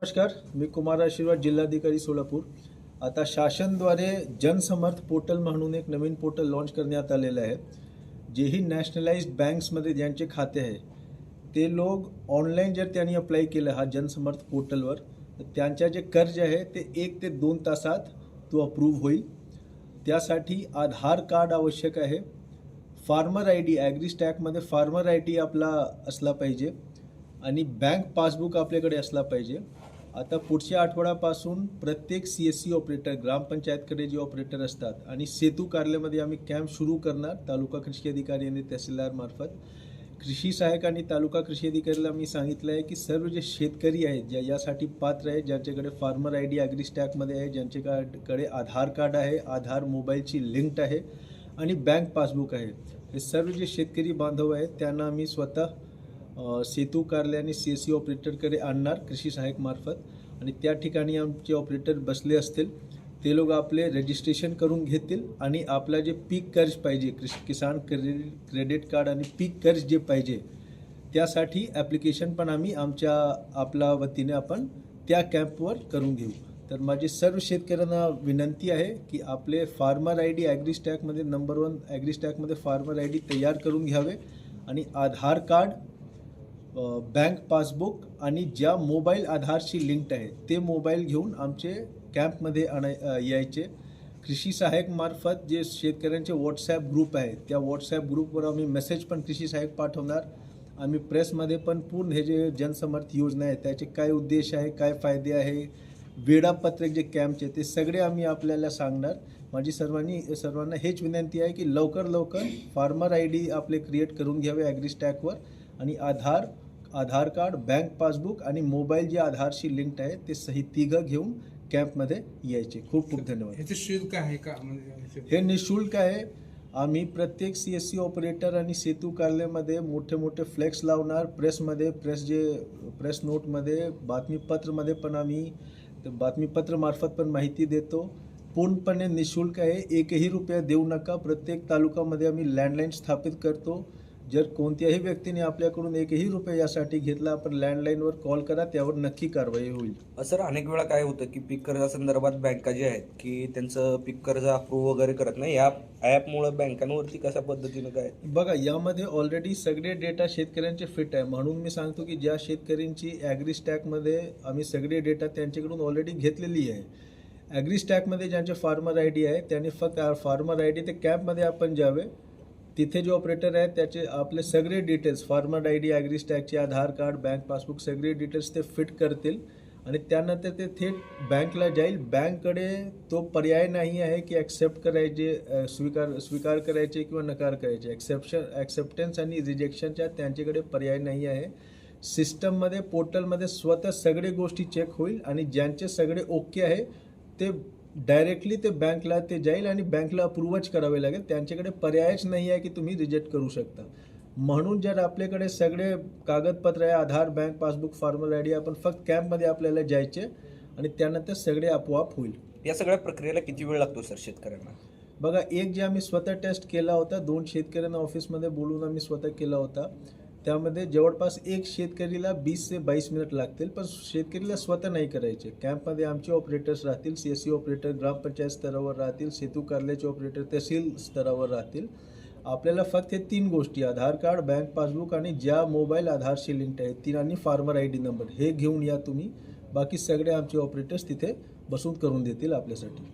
नमस्कार, मी कुमार आशीर्वाद, जिल्हाधिकारी सोलापूर. आता शासनद्वारे जनसमर्थ पोर्टल म्हणून एक नवीन पोर्टल लॉन्च करण्यात आलेलं आहे. जेही नॅशनलाइज्ड बँक्समध्ये ज्यांचे खाते आहे ते लोक ऑनलाईन जर त्यांनी अप्लाय केलं हा जनसमर्थ पोर्टलवर, तर त्यांच्या जे कर्ज आहे ते 1 ते 2 तासात तो अप्रूव्ह होईल. त्यासाठी आधार कार्ड आवश्यक आहे. फार्मर आय डी, ॲग्रीस्टॅकमध्ये फार्मर आय डी आपला असला पाहिजे आणि बँक पासबुक आपल्याकडे असला पाहिजे. आता पुढच्या आठवड्यापासून प्रत्येक CSC ऑपरेटर, ग्रामपंचायतकडे जे ऑपरेटर असतात आणि सेतू कार्यालयामध्ये आम्ही कॅम्प सुरू करणार. तालुका कृषी अधिकारी आणि तहसीलदार मार्फत कृषी सहाय्यक आणि तालुका कृषी अधिकाऱ्याला मी सांगितलं आहे की सर्व जे शेतकरी आहेत ज्या यासाठी पात्र आहेत, ज्यांच्याकडे फार्मर आय डी ॲग्रीस्टॅकमध्ये आहे, ज्यांच्याकडे आधार कार्ड आहे, आधार मोबाईलची लिंक्ड आहे आणि बँक पासबुक आहे, हे सर्व जे शेतकरी बांधव आहेत त्यांना आम्ही स्वतः सेतू कार्यालयाने CSC ऑपरेटरकडे आणणार कृषी सहाय्यक मार्फत. आणि त्या ठिकाणी आमचे ऑपरेटर बसले असतील, ते लोक आपले रजिस्ट्रेशन करून घेतील आणि आपला जे पीक कर्ज पाहिजे, किसान क्रेडिट कार्ड आणि पीक कर्ज जे पाहिजे त्यासाठी ॲप्लिकेशन पण आम्ही आपल्या वतीने आपण त्या कॅम्पवर करून घेऊ. तर माझे सर्व शेतकऱ्यांना विनंती आहे की आपले फार्मर आय डी ॲग्रीस्टॅकमध्ये नंबर 1 ॲग्रीस्टॅकमध्ये फार्मर आय डी तयार करून घ्यावे आणि आधार कार्ड, बँक पासबुक आणि ज्या मोबाईल आधारशी लिंक्ड आहे ते मोबाईल घेऊन आमचे कॅम्पमध्ये यायचे. कृषी सहाय्यक मार्फत जे शेतकऱ्यांचे व्हॉट्सॲप ग्रुप आहे त्या व्हॉट्सॲप ग्रुपवर आम्ही मेसेज पण कृषी सहाय्यक पाठवणार. आम्ही प्रेसमध्ये पण पूर्ण हे जे जनसमर्थ योजना आहे त्याचे काय उद्देश आहे, काय फायदे आहे, वेळापत्रक जे कॅम्पचे ते सगळे आम्ही आपल्याला सांगणार. माझी सर्वांना हेच विनंती आहे की लवकर फार्मर आय डी आपले क्रिएट करून घ्यावे ॲग्रीस्टॅकवर आणि आधार कार्ड, बँक पासबुक आणि मोबाईल जे आधारशी लिंक्ड आहे ते सही तिघं घेऊन कॅम्पमध्ये यायचे. खूप खूप धन्यवाद. ह्याचे शुल्क आहे का? हे निःशुल्क आहे. आम्ही प्रत्येक CSC ऑपरेटर आणि सेतू कार्यालयामध्ये मोठे फ्लेक्स लावणार. प्रेस नोटमध्ये, बातमीपत्रमध्ये पण आम्ही बातमीपत्रमार्फत पण माहिती देतो. पूर्णपणे निःशुल्क आहे. 1ही रुपया देऊ नका. प्रत्येक तालुक्यामध्ये आम्ही लँडलाईन स्थापित करतो. जर कोणत्याही व्यक्तीने आपल्याकडून 1ही रुपया यासाठी घेतला, आपण लँडलाईनवर कॉल करा, त्यावर नक्की कारवाई होईल. सर, अनेक वेळा काय होतं की पीक कर्जासंदर्भात बँका जे आहेत की त्यांचं पीक कर्ज अप्रूव्ह वगैरे करत नाही. या ॲपमुळे बँकांवरती कशा पद्धतीनं काय? बघा, यामध्ये ऑलरेडी सगळे डेटा शेतकऱ्यांचे फिट आहे. म्हणून मी सांगतो की ज्या शेतकऱ्यांची ॲग्रीस्टॅकमध्ये आम्ही सगळे डेटा त्यांच्याकडून ऑलरेडी घेतलेली आहे. ॲग्रीस्टॅकमध्ये ज्यांचे फार्मर आय डी आहे त्यांनी फक्त फार्मर आय डी ते कॅम्पमध्ये आपण जावे. तिथे जे ऑपरेटर आहेत त्याचे आपले सगळे डिटेल्स, फार्मर आय डी, ॲग्रीस्टॅकचे, आधार कार्ड, बँक पासबुक सगळे डिटेल्स ते फिट करतील आणि त्यानंतर ते थेट बँकला जाईल. बँककडे तो पर्याय नाही आहे की ॲक्सेप्ट करायचे, स्वीकार करायचे किंवा नकार करायचे. ॲक्सेप्टन्स आणि रिजेक्शनच्या त्यांच्याकडे पर्याय नाही आहे. सिस्टममध्ये, पोर्टलमध्ये स्वतः सगळे गोष्टी चेक होईल आणि ज्यांचे सगळे ओके आहे ते डायरेक्टली ते बँकला ते जाईल आणि बँकला अप्रूव्हच करावे लागेल. त्यांच्याकडे पर्यायच नाही आहे की तुम्ही रिजेक्ट करू शकता. म्हणून जर आपल्याकडे सगळे कागदपत्र आहे, Aadhaar, bank passbook, farmer I D, आपण फक्त कॅम्पमध्ये आपल्याला जायचे आणि त्यानंतर सगळे आपोआप होईल. या सगळ्या प्रक्रियेला किती वेळ लागतो सर शेतकऱ्यांना? बघा, एक जे आम्ही स्वतः टेस्ट केला होता, 2 शेतकऱ्यांना ऑफिसमध्ये बोलवून आम्ही स्वतः केला होता, त्यामध्ये जवळपास एक शेतकरीला 20 ते 22 मिनिट लागतील. पण शेतकरीला स्वतः नाही करायचे. कॅम्पमध्ये आमचे ऑपरेटर्स राहतील, CSC ऑपरेटर ग्रामपंचायत स्तरावर राहतील, सेतू कार्यालयाचे ऑपरेटर तहसील स्तरावर राहतील. आपल्याला फक्त हे 3 गोष्टी, आधार कार्ड, बँक पासबुक आणि ज्या मोबाईल आधारशी लिंक्ड आहे 3 आणि फार्मर आय डी नंबर, हे घेऊन या तुम्ही. बाकी सगळे आमचे ऑपरेटर्स तिथे बसून करून देतील आपल्यासाठी.